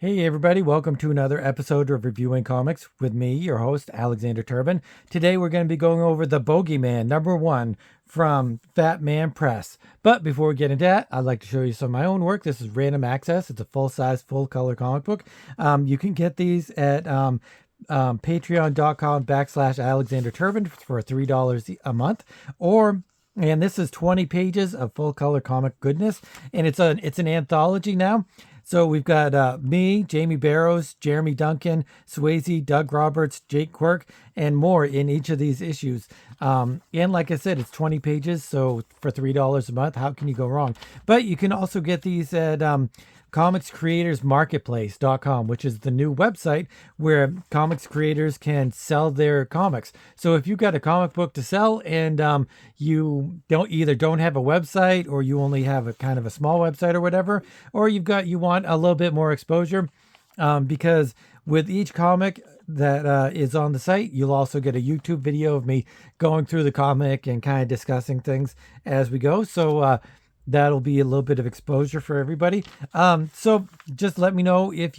Hey everybody, welcome to another episode of Reviewing Comics with me, your host, Alexander Turbin. Today we're going to be going over the Bogeyman, #1 from Fat Man Press. But before we get into that, I'd like to show you some of my own work. This is Random Access. It's a full-size, full-color comic book. You can get these at patreon.com/Alexander Turbin for $3 a month, and this is 20 pages of full-color comic goodness, and it's an anthology now. So we've got me, Jamie Barrows, Jeremy Duncan, Swayze, Doug Roberts, Jake Quirk, and more in each of these issues. And like I said, it's 20 pages, so for $3 a month, how can you go wrong? But you can also get these at comicscreatorsmarketplace.com, which is the new website where comics creators can sell their comics. So if you've got a comic book to sell and you don't have a website, or you only have a kind of a small website or whatever, or you want a little bit more exposure, because with each comic that is on the site, you'll also get a YouTube video of me going through the comic and kind of discussing things as we go. So that'll be a little bit of exposure for everybody. So just let me know if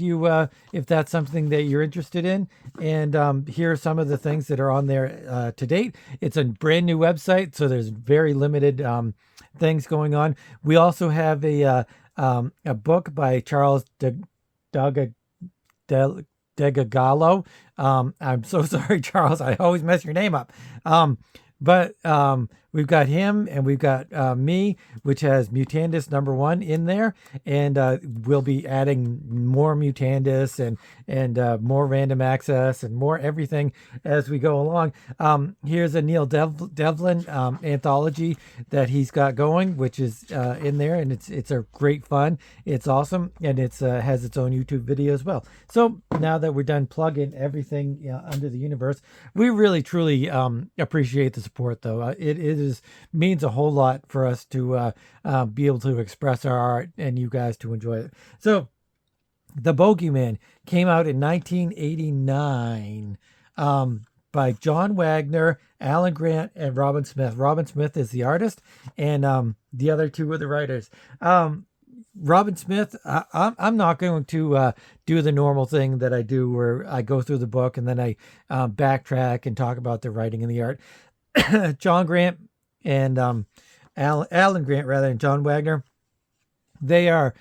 that's something that you're interested in. And here are some of the things that are on there to date. It's a brand new website, so there's very limited things going on. We also have a book by Charles Degagallo. I'm so sorry, Charles. I always mess your name up. But we've got him, and we've got me, which has Mutandis #1 in there, and we'll be adding more Mutandis and more Random Access and more everything as we go along. Here's a Neil Devlin anthology that he's got going, which is in there, and it's a great fun. It's awesome, and it's has its own YouTube video as well. So now that we're done plugging everything under the universe, we really truly appreciate the support, though. It means a whole lot for us to be able to express our art and you guys to enjoy it. So the Bogeyman came out in 1989 by John Wagner, Alan Grant, and Robin Smith. Robin Smith is the artist, and the other two are the writers. Robin Smith, I'm not going to do the normal thing that I do where I go through the book and then I backtrack and talk about the writing and the art. John Grant and Alan Grant, rather, and John Wagner, they are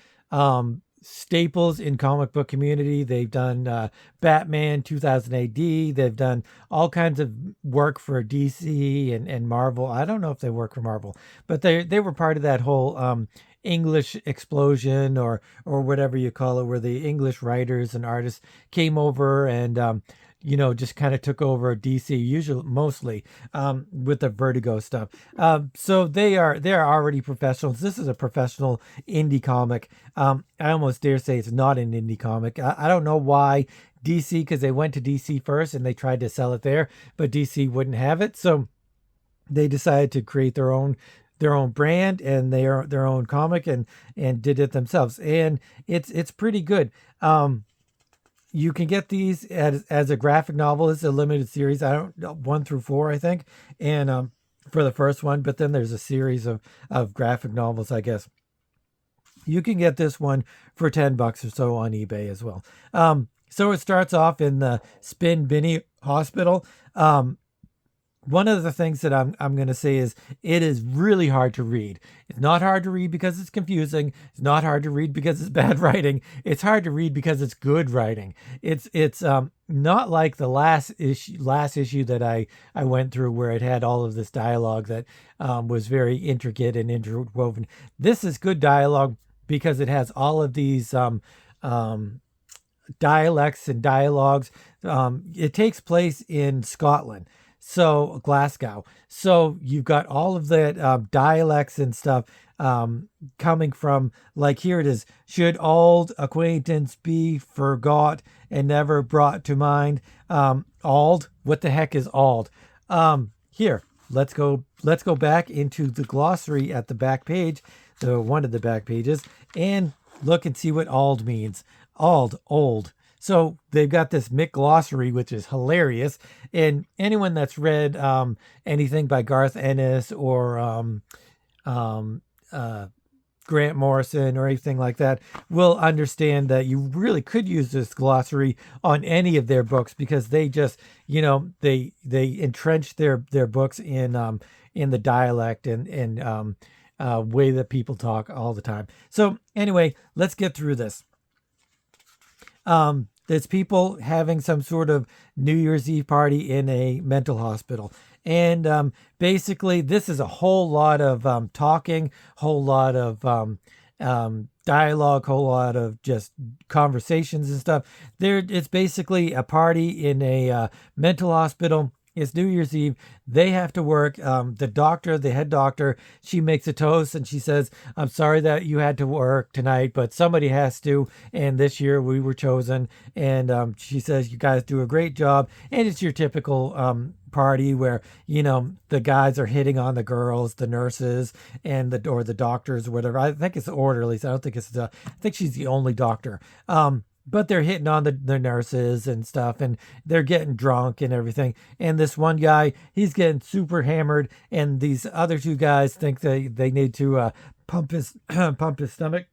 staples in comic book community. They've done Batman 2000 AD. They've done all kinds of work for DC and Marvel. I don't know if they work for Marvel, but they were part of that whole English explosion or whatever you call it, where the English writers and artists came over and just kind of took over DC, mostly with the Vertigo stuff. So they're already professionals. This is a professional indie comic. I almost dare say it's not an indie comic. I don't know why DC, because they went to DC first and they tried to sell it there, but DC wouldn't have it. So they decided to create their own brand and their own comic and did it themselves. And it's pretty good. You can get these as a graphic novel. It's a limited series. 1 through 4, I think. And for the first one, but then there's a series of graphic novels, I guess. You can get this one for $10 or so on eBay as well. So it starts off in the Spin Binny Hospital. One of the things that I'm going to say is it is really hard to read. It's not hard to read because it's confusing. It's not hard to read because it's bad writing. It's hard to read because it's good writing. It's not like the last issue that I went through, where it had all of this dialogue that was very intricate and interwoven. This is good dialogue because it has all of these dialects and dialogues. It takes place in Scotland. So Glasgow. So you've got all of that dialects and stuff coming from, like, here it is. Should old acquaintance be forgot and never brought to mind? Ald. What the heck is ald? Here, let's go back into the glossary at the back page, one of the back pages, and look and see what ald means. Ald, old. So they've got this Mick glossary, which is hilarious. And anyone that's read anything by Garth Ennis or Grant Morrison or anything like that will understand that you really could use this glossary on any of their books, because they just, they entrench their books in the dialect and way that people talk all the time. So anyway, let's get through this. There's people having some sort of New Year's Eve party in a mental hospital. And basically, this is a whole lot of talking, whole lot of dialogue, whole lot of just conversations and stuff. It's basically a party in a mental hospital. It's New Year's Eve. They have to work. The head doctor, she makes a toast and she says, "I'm sorry that you had to work tonight, but somebody has to. And this year we were chosen." And she says, "You guys do a great job." And it's your typical party where, the guys are hitting on the girls, the nurses, and or the doctors, or whatever. I think it's the orderlies. I don't think I think she's the only doctor. But they're hitting on the nurses and stuff, and they're getting drunk and everything. And this one guy, he's getting super hammered, and these other two guys think they need to pump his stomach.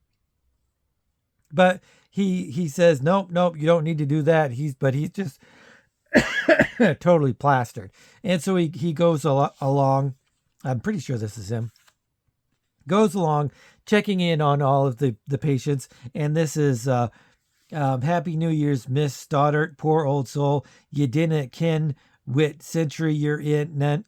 But he says, nope, you don't need to do that. He's just totally plastered. And so he goes along. I'm pretty sure this is him. Goes along, checking in on all of the patients, and this is Happy New Year's, Miss Stoddart, poor old soul. You didn't ken whit century you're in,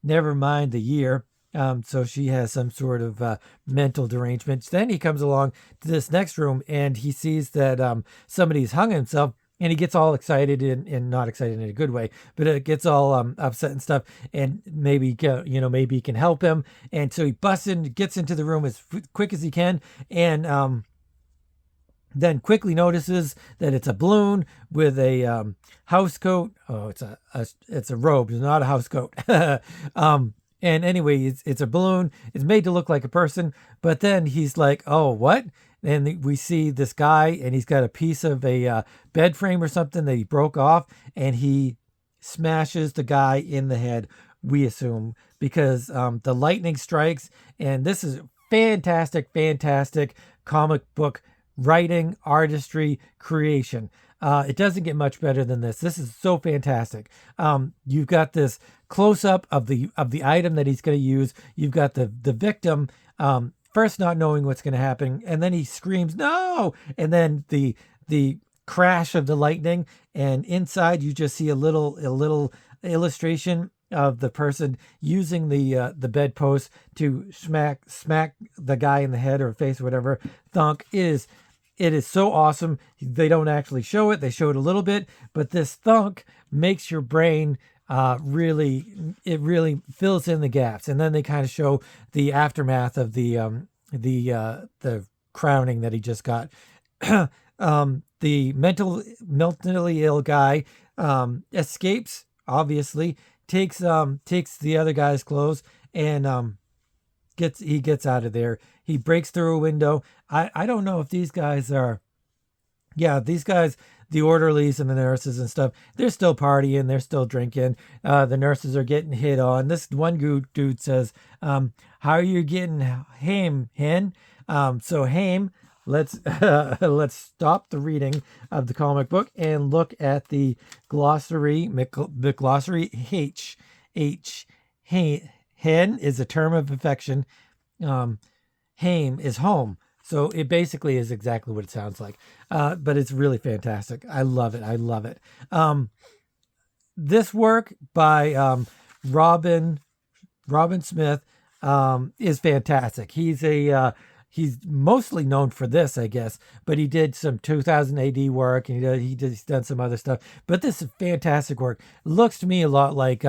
never mind the year. So she has some sort of mental derangement. Then he comes along to this next room and he sees that somebody's hung himself, and he gets all excited and not excited in a good way, but it gets all upset and stuff. And maybe he can help him. And so he busts in, gets into the room as quick as he can, and then quickly notices that it's a balloon with a house coat. Oh, it's a robe. It's not a house coat. And anyway, it's a balloon. It's made to look like a person. But then he's like, "Oh, what?" And we see this guy, and he's got a piece of a bed frame or something that he broke off, and he smashes the guy in the head, we assume, because the lightning strikes. And this is fantastic comic book writing, artistry, creation. It doesn't get much better than this. This is so fantastic. You've got this close up of the item that he's going to use. You've got the victim first not knowing what's going to happen, and then he screams "no!" And then the crash of the lightning, and inside you just see a little illustration of the person using the bedpost to smack the guy in the head or face or whatever. Thunk. It is so awesome. They don't actually show it. They show it a little bit, but this thunk makes your brain really fills in the gaps. And then they kind of show the aftermath of the crowning that he just got. The mentally ill guy escapes, obviously, takes the other guy's clothes, and gets out of there. He breaks through a window. I don't know if these guys are, these guys, the orderlies and the nurses and stuff, they're still partying, they're still drinking. The nurses are getting hit on. This one dude says, "How are you getting hame, hen?" So hame, let's stop the reading of the comic book and look at the glossary. The glossary. Hen is a term of affection. Hame is home. So it basically is exactly what it sounds like. But it's really fantastic. I love it. This work by Robin Smith is fantastic. He's mostly known for this, I guess, but he did some 2000 AD work, and he's done some other stuff. But this is fantastic work. It looks to me a lot like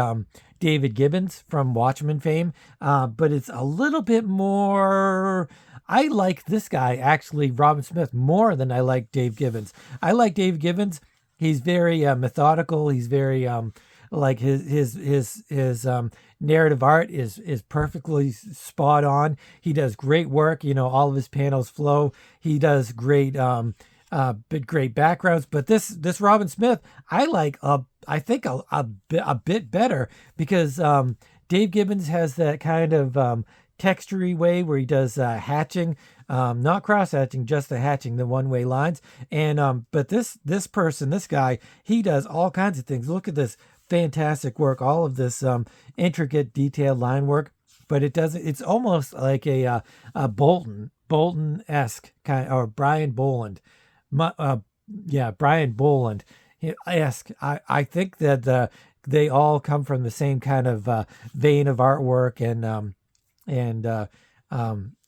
David Gibbons from Watchmen fame, but it's a little bit more. I like this guy, actually, Robin Smith, more than I like Dave Gibbons. I like Dave Gibbons. He's very methodical. He's very like his narrative art is perfectly spot on. He does great work. All of his panels flow. He does great great backgrounds. But this Robin Smith, I like I think a bit better, because Dave Gibbons has that kind of textury way where he does hatching, not cross hatching, just the hatching, the one way lines. And but this guy, he does all kinds of things. Look at this fantastic work, all of this intricate, detailed line work. But it doesn't. It's almost like a Bolton-esque kind, or Brian Boland, Brian Boland esque. I think that they all come from the same kind of vein of artwork and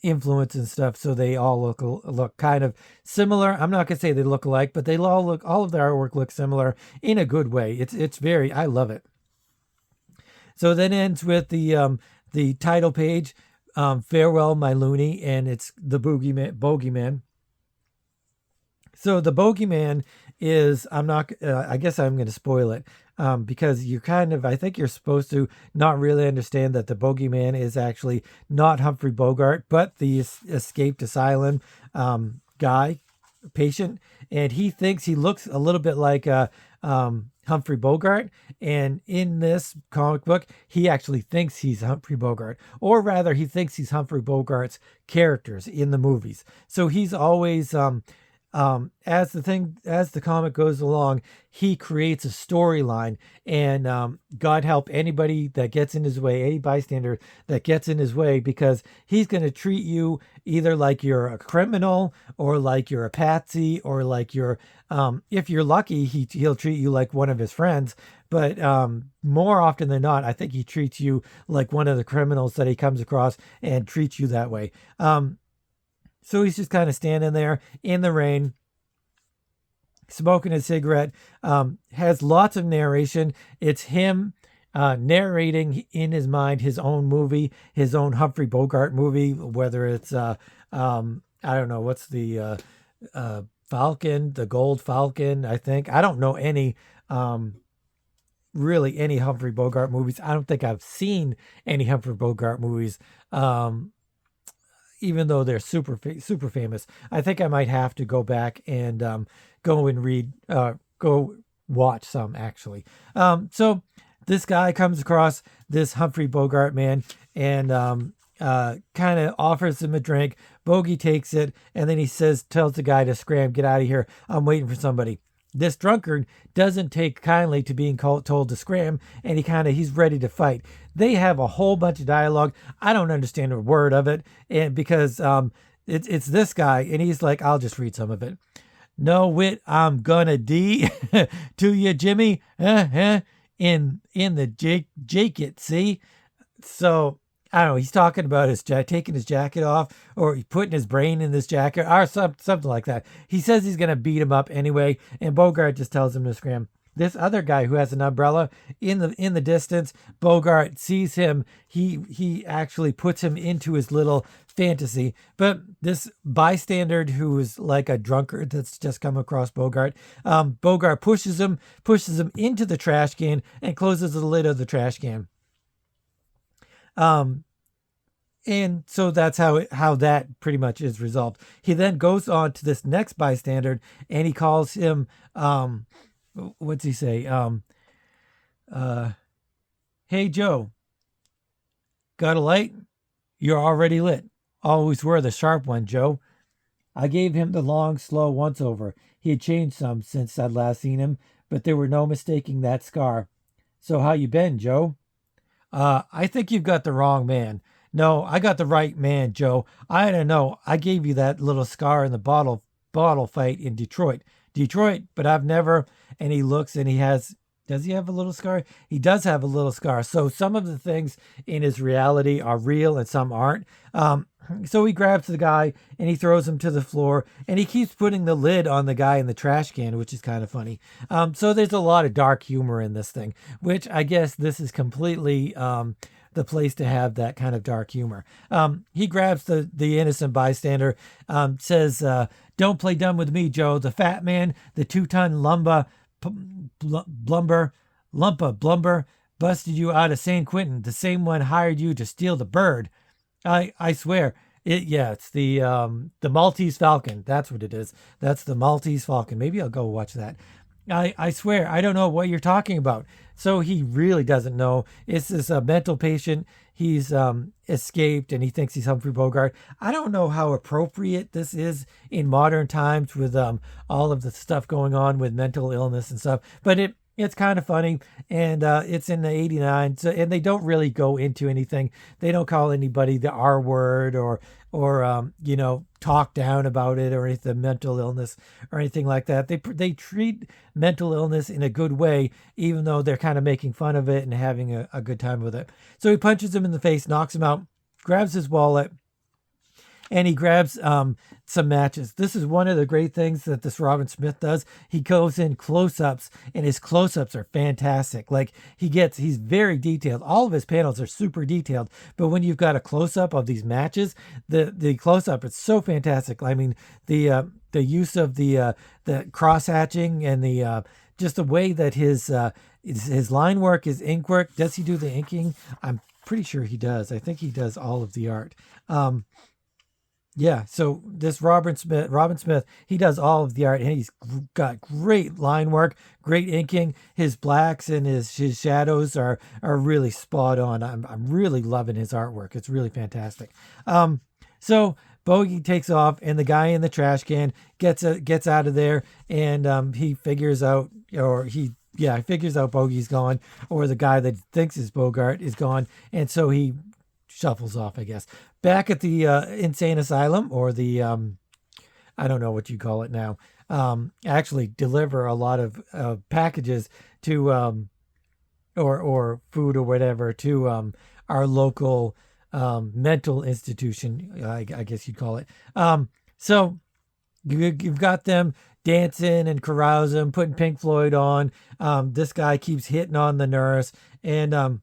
influence and stuff. So they all look kind of similar. I'm not gonna say they look alike, but all of their artwork looks similar in a good way. It's very, I love it. So then ends with the title page, Farewell My Looney, and it's the Bogeyman. So the Bogeyman is, I guess I'm going to spoil it, because you I think you're supposed to not really understand that the Bogeyman is actually not Humphrey Bogart, but the escaped asylum patient, and he thinks he looks a little bit like Humphrey Bogart, and in this comic book, he actually thinks he's Humphrey Bogart, or rather, he thinks he's Humphrey Bogart's characters in the movies. So he's always as the comic goes along, he creates a storyline, and God help anybody that gets in his way, any bystander that gets in his way, because he's going to treat you either like you're a criminal, or like you're a patsy, or like you're, if you're lucky, he'll treat you like one of his friends. But more often than not, I think he treats you like one of the criminals that he comes across, and treats you that way. So he's just kind of standing there in the rain, smoking a cigarette, has lots of narration. It's him narrating in his mind his own movie, his own Humphrey Bogart movie, whether it's, I don't know, what's the Falcon, the Gold Falcon, I think. I don't know any, really any Humphrey Bogart movies. I don't think I've seen any Humphrey Bogart movies. Even though they're super famous. I think I might have to go back and go watch some, actually. So this guy comes across this Humphrey Bogart man, and kind of offers him a drink. Bogey takes it, and then he tells the guy to scram, get out of here. I'm waiting for somebody. This drunkard doesn't take kindly to being told to scram, and he's ready to fight. They have a whole bunch of dialogue. I don't understand a word of it, and because it's this guy, and he's like, I'll just read some of it. No wit, I'm gonna D to you, Jimmy. In the jacket, see? So I don't know. He's talking about taking his jacket off, or putting his brain in this jacket, or something like that. He says he's going to beat him up anyway, and Bogart just tells him to scram. This other guy who has an umbrella in the distance, Bogart sees him. He actually puts him into his little fantasy. But this bystander who is like a drunkard that's just come across Bogart, Bogart pushes him into the trash can and closes the lid of the trash can. And so that's how that pretty much is resolved. He then goes on to this next bystander, and he calls him, what's he say? Hey, Joe, got a light? You're already lit. Always wear the sharp one, Joe. I gave him the long, slow once-over. He had changed some since I'd last seen him, but there were no mistaking that scar. So how you been, Joe? I think you've got the wrong man. No, I got the right man, Joe. I don't know. I gave you that little scar in the bottle fight in Detroit, but I've never. And he looks, and does he have a little scar? He does have a little scar. So some of the things in his reality are real and some aren't. So he grabs the guy and he throws him to the floor, and he keeps putting the lid on the guy in the trash can, which is kind of funny. So there's a lot of dark humor in this thing, which I guess this is completely the place to have that kind of dark humor. He grabs the innocent bystander, says, don't play dumb with me, Joe. The fat man, the 2-ton lump of blumber busted you out of San Quentin. The same one hired you to steal the bird. I swear. It's the Maltese Falcon. That's what it is. That's the Maltese Falcon. Maybe I'll go watch that. I swear, I don't know what you're talking about. So he really doesn't know. It's this mental patient. he's escaped and he thinks he's Humphrey Bogart. I don't know how appropriate this is in modern times with all of the stuff going on with mental illness and stuff, but it's kind of funny, and it's in the 89. So, and they don't really go into anything. They don't call anybody the R word or talk down about it or anything, mental illness or anything like that. They treat mental illness in a good way, even though they're kind of making fun of it and having a good time with it. So he punches him in the face, knocks him out, grabs his wallet, and he grabs some matches. This is one of the great things that this Robin Smith does. He goes in close-ups, and his close-ups are fantastic. Like he's very detailed. All of his panels are super detailed, but when you've got a close-up of these matches, the close-up is so fantastic. I mean, the use of the cross hatching and the just the way that his line work, his ink work. Does he do the inking? I'm pretty sure he does. I think he does all of the art. Yeah, so this Robin Smith, he does all of the art, and he's got great line work, great inking. His blacks and his shadows are really spot on. I'm really loving his artwork. It's really fantastic. So Bogey takes off, and the guy in the trash can gets out of there, and he figures out, figures out Bogey's gone, or the guy that thinks is Bogart is gone, and so he shuffles off, I guess. Back at the insane asylum, or the I don't know what you call it now. Actually deliver a lot of packages to or food or whatever to our local mental institution, I guess you'd call it. So you've got them dancing and carousing, putting Pink Floyd on. This guy keeps hitting on the nurse, and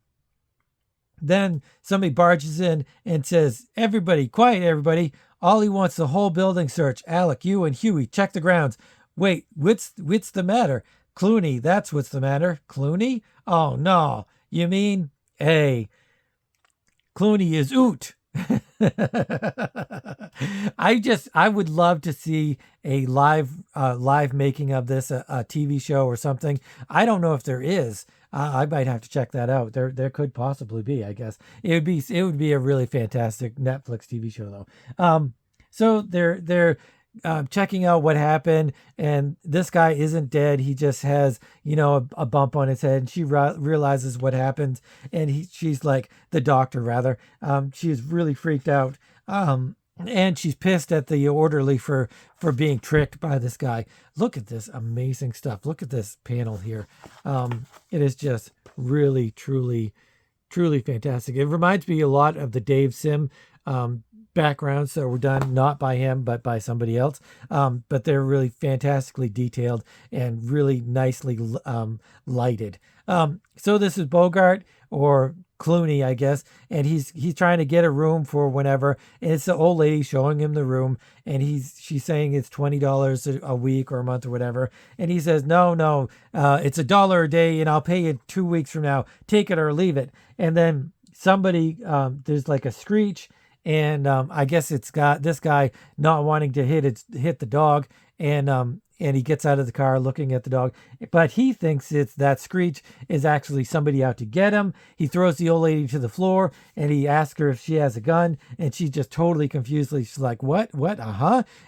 then somebody barges in and says, "Everybody, quiet, everybody. Ollie wants the whole building search. Alec, you and Huey, check the grounds." "Wait, what's the matter?" "Clooney, that's what's the matter." "Clooney? Oh, no. You mean, hey, Clooney is oot." I would love to see a live making of this, a TV show or something. I don't know if there is. I might have to check that out. There could possibly be, I guess. It would be a really fantastic Netflix TV show though. So they're checking out what happened, and this guy isn't dead. He just has, a bump on his head, and she realizes what happened, and she's like, the doctor rather, she's really freaked out. And she's pissed at the orderly for being tricked by this guy. Look at this amazing stuff. Look at this panel here. It is just really, truly, truly fantastic. It reminds me a lot of the Dave Sim backgrounds that were done not by him but by somebody else, but they're really fantastically detailed and really nicely lighted. So this is Bogart, or Clooney, I guess, and he's trying to get a room for whenever, and it's the old lady showing him the room, and she's saying it's $20 a week or a month or whatever, and he says, no, it's $1 a day, and I'll pay you 2 weeks from now. Take it or leave it. And then somebody, there's like a screech, and I guess it's got this guy not wanting to hit the dog, and he gets out of the car looking at the dog, but he thinks it's that screech is actually somebody out to get him. He throws the old lady to the floor, and he asks her if she has a gun, and she's just totally confused. She's like, what?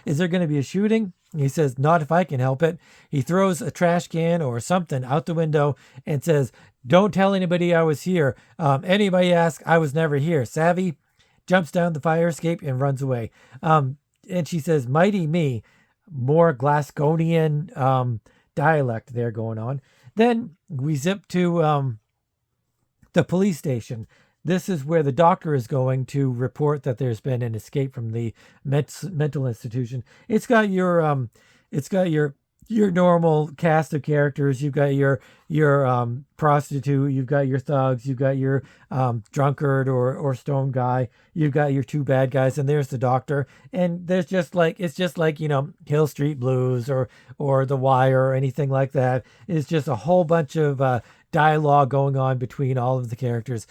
Is there going to be a shooting? And he says, not if I can help it. He throws a trash can or something out the window and says, don't tell anybody I was here. Anybody ask, I was never here. Savvy? Jumps down the fire escape and runs away. And she says, mighty me. More Glasgonian dialect there going on. Then we zip to the police station. This is where the doctor is going to report that there's been an escape from the mental institution. It's got your normal cast of characters. You've got your prostitute, you've got your thugs, you've got your drunkard or stone guy, you've got your two bad guys, and there's the doctor. And there's it's just like Hill Street Blues or The Wire or anything like that. It's just a whole bunch of dialogue going on between all of the characters.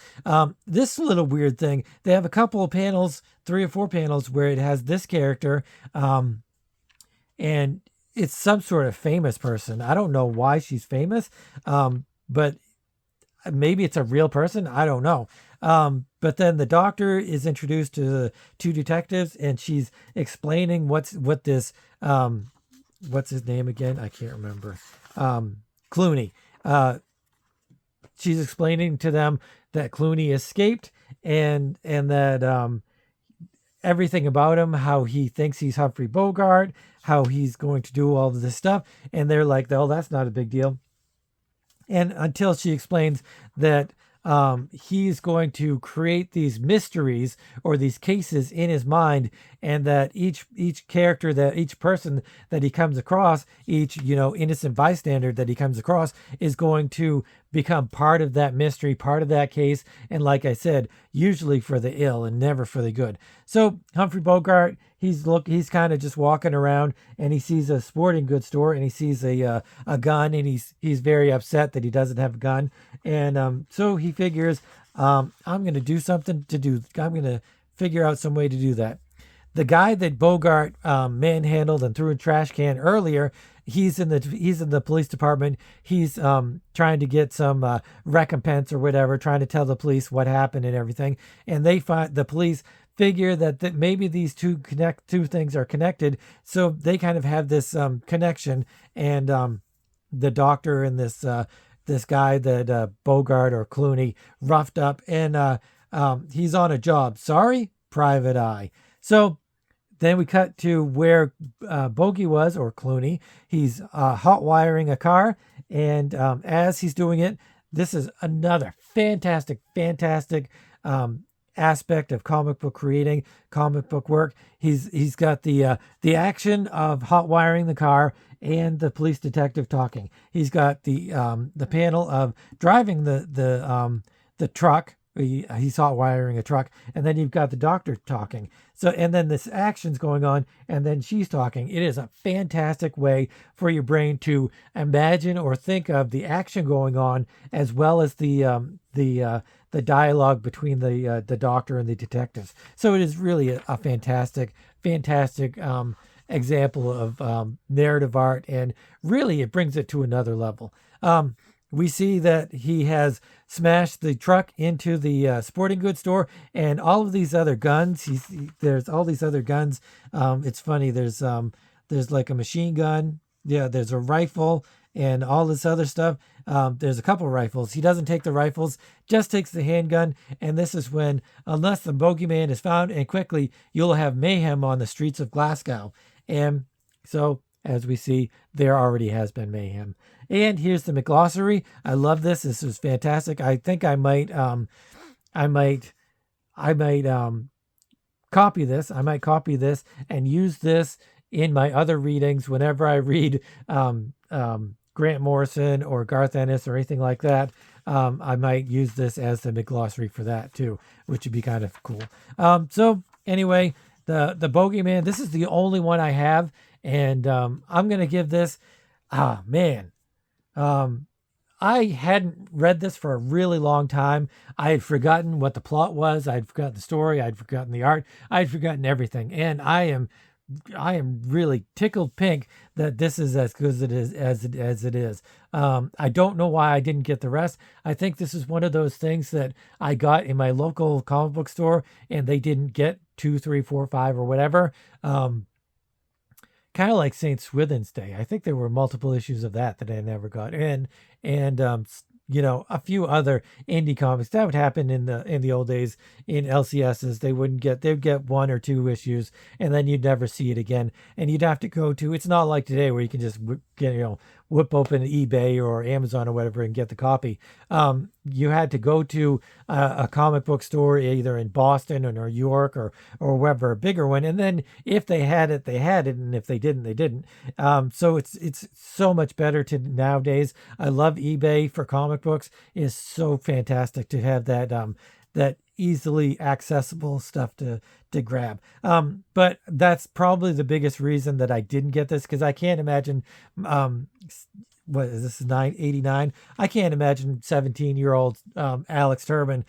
This little weird thing, they have a couple of panels, 3 or 4 panels, where it has this character, and it's some sort of famous person. I don't know why she's famous, but maybe it's a real person. I don't know. But then the doctor is introduced to the two detectives, and she's explaining what this what's his name again? I can't remember. Clooney. She's explaining to them that Clooney escaped, and that everything about him, how he thinks he's Humphrey Bogart, how he's going to do all of this stuff, and they're like, "Oh, that's not a big deal." And until she explains that he's going to create these mysteries or these cases in his mind, and that each character, that each person that he comes across, each innocent bystander that he comes across, is going to become part of that mystery, part of that case, and like I said, usually for the ill and never for the good. So Humphrey Bogart, he's kind of just walking around, and he sees a sporting goods store, and he sees a gun, and he's very upset that he doesn't have a gun, and so he figures, I'm going to do something to do. I'm going to figure out some way to do that. The guy that Bogart manhandled and threw in trash can earlier, he's in the police department. He's trying to get some recompense or whatever, trying to tell the police what happened and everything. And the police figure that maybe these two things are connected, so they kind of have this connection. And the doctor and this guy that Bogart or Clooney roughed up, and he's on a job. Sorry, private eye. So then we cut to where Bogey was, or Clooney. He's hot wiring a car, and as he's doing it, this is another fantastic aspect of comic book creating, comic book work. He's got the action of hot wiring the car and the police detective talking. He's got the panel of driving the truck. He's hot wiring a truck, and then you've got the doctor talking. So, and then this action's going on, and then she's talking. It is a fantastic way for your brain to imagine or think of the action going on, as well as the dialogue between the doctor and the detectives. So it is really a fantastic example of narrative art, and really it brings it to another level. We see that he has smashed the truck into the sporting goods store, and all of these other guns. There's all these other guns. It's funny. There's like a machine gun. Yeah, there's a rifle and all this other stuff. There's a couple rifles. He doesn't take the rifles, just takes the handgun. And this is when, unless the Bogeyman is found, and quickly, you'll have mayhem on the streets of Glasgow. And so, as we see, there already has been mayhem. And here's the McGlossary. I love this. This is fantastic. I think I might copy this. I might copy this and use this in my other readings whenever I read Grant Morrison or Garth Ennis or anything like that. I might use this as the McGlossary for that too, which would be kind of cool. So anyway, the Bogeyman, this is the only one I have, and I'm gonna give this. I hadn't read this for a really long time. I had forgotten what the plot was. I'd forgotten the story. I'd forgotten the art. I'd forgotten everything. And I am really tickled pink that this is as good as it is. I don't know why I didn't get the rest. I think this is one of those things that I got in my local comic book store, and they didn't get 2, 3, 4, 5, or whatever. Kind of like Saint Swithin's Day. I think there were multiple issues of that I never got, and a few other indie comics that would happen in the old days in LCSs. They'd get 1 or 2 issues, and then you'd never see it again, and you'd have to go to. It's not like today where you can just whip open eBay or Amazon or whatever and get the copy. You had to go to a comic book store either in Boston or New York or wherever, a bigger one, and then if they had it, they had it, and if they didn't, they didn't. So it's so much better to nowadays. I love eBay for comic books. It is so fantastic to have that easily accessible stuff to grab. But that's probably the biggest reason that I didn't get this, because I can't imagine, what is this, 989? I can't imagine 17-year-old Alex Turbin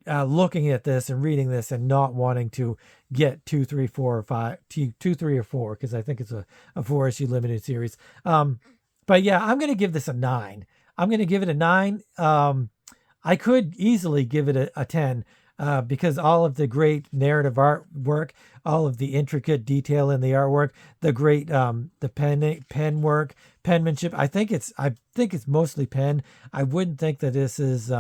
looking at this and reading this and not wanting to get 2, 3, 4, or 5, 2, 3, or 4, because I think it's a 4-issue limited series. But yeah, I'm going to give this a 9. I'm going to give it a 9. I could easily give it a 10. because all of the great narrative artwork, all of the intricate detail in the artwork, the great the pen work, penmanship. I think it's mostly pen. I wouldn't think that this is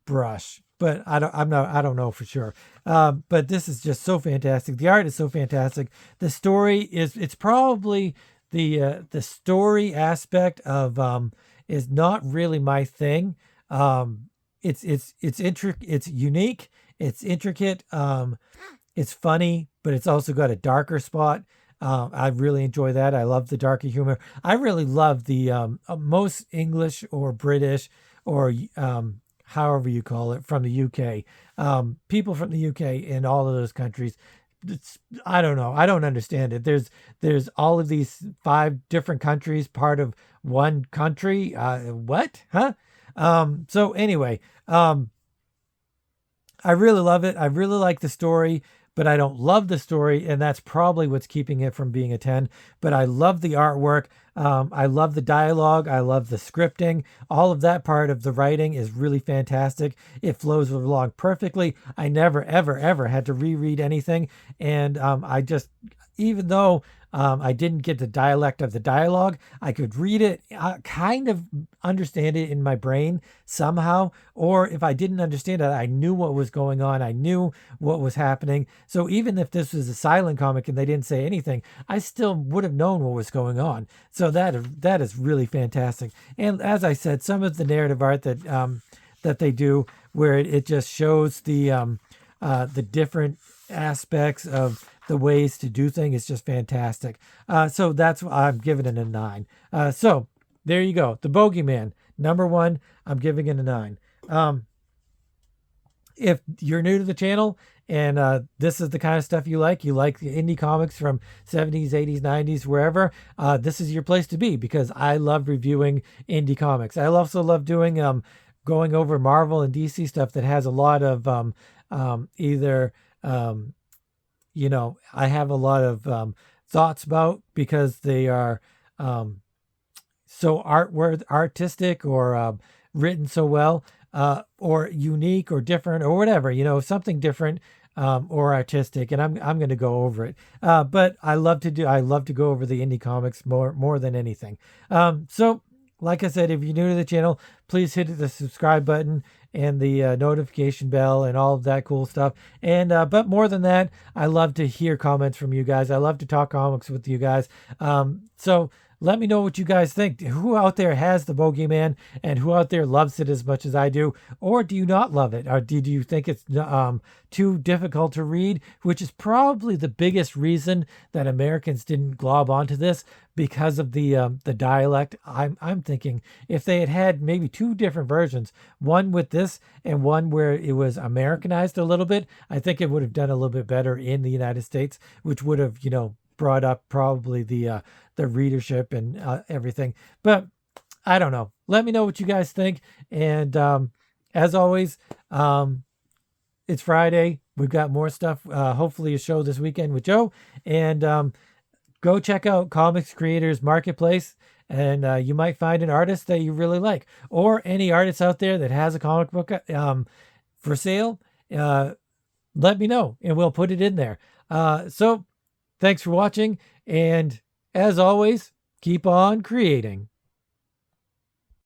brush, but I don't know for sure. But this is just so fantastic. The art is so fantastic. The story it's probably the story aspect of is not really my thing. It's unique, it's intricate, it's funny, but it's also got a darker spot. I really enjoy that. I love the darker humor. I really love the most English or British or however you call it from the UK. People from the UK in all of those countries. I don't know. I don't understand it. There's all of these 5 different countries, part of one country. What? Huh? So anyway, I really love it. I really like the story, but I don't love the story, and that's probably what's keeping it from being a 10. But I love the artwork. I love the dialogue. I love the scripting. All of that part of the writing is really fantastic. It flows along perfectly. I never, ever, ever had to reread anything. And I just, even though I didn't get the dialect of the dialogue, I could read it, kind of understand it in my brain somehow. Or if I didn't understand it, I knew what was going on. I knew what was happening. So even if this was a silent comic and they didn't say anything, I still would have known what was going on. So that is really fantastic. And as I said, some of the narrative art that they do, where it just shows the different aspects of the ways to do things, is just fantastic. So that's why I'm giving it a 9. So there you go. The Bogeyman, number 1, I'm giving it a 9. If you're new to the channel and this is the kind of stuff you like the indie comics from 70s, 80s, 90s, wherever, this is your place to be, because I love reviewing indie comics. I also love doing going over Marvel and DC stuff that has a lot of either I have a lot of thoughts about, because they are so artistic, or written so well, or unique or different or whatever, something different, or artistic, and I'm going to go over it. But I love to go over the indie comics more than anything. So like I said, if you're new to the channel, please hit the subscribe button and the notification bell and all of that cool stuff. And but more than that, I love to hear comments from you guys. I love to talk comics with you guys. So let me know what you guys think. Who out there has the Bogeyman, and who out there loves it as much as I do? Or do you not love it? Or do you think it's too difficult to read? Which is probably the biggest reason that Americans didn't glob onto this, because of the dialect. I'm thinking if they had maybe 2 different versions, one with this and one where it was Americanized a little bit, I think it would have done a little bit better in the United States, which would have, brought up probably the readership and everything. But I don't know. Let me know what you guys think. And as always, it's Friday. We've got more stuff. Hopefully a show this weekend with Joe. And go check out Comics Creators Marketplace, and you might find an artist that you really like, or any artist out there that has a comic book for sale. Let me know, and we'll put it in there. So thanks for watching, and as always, keep on creating.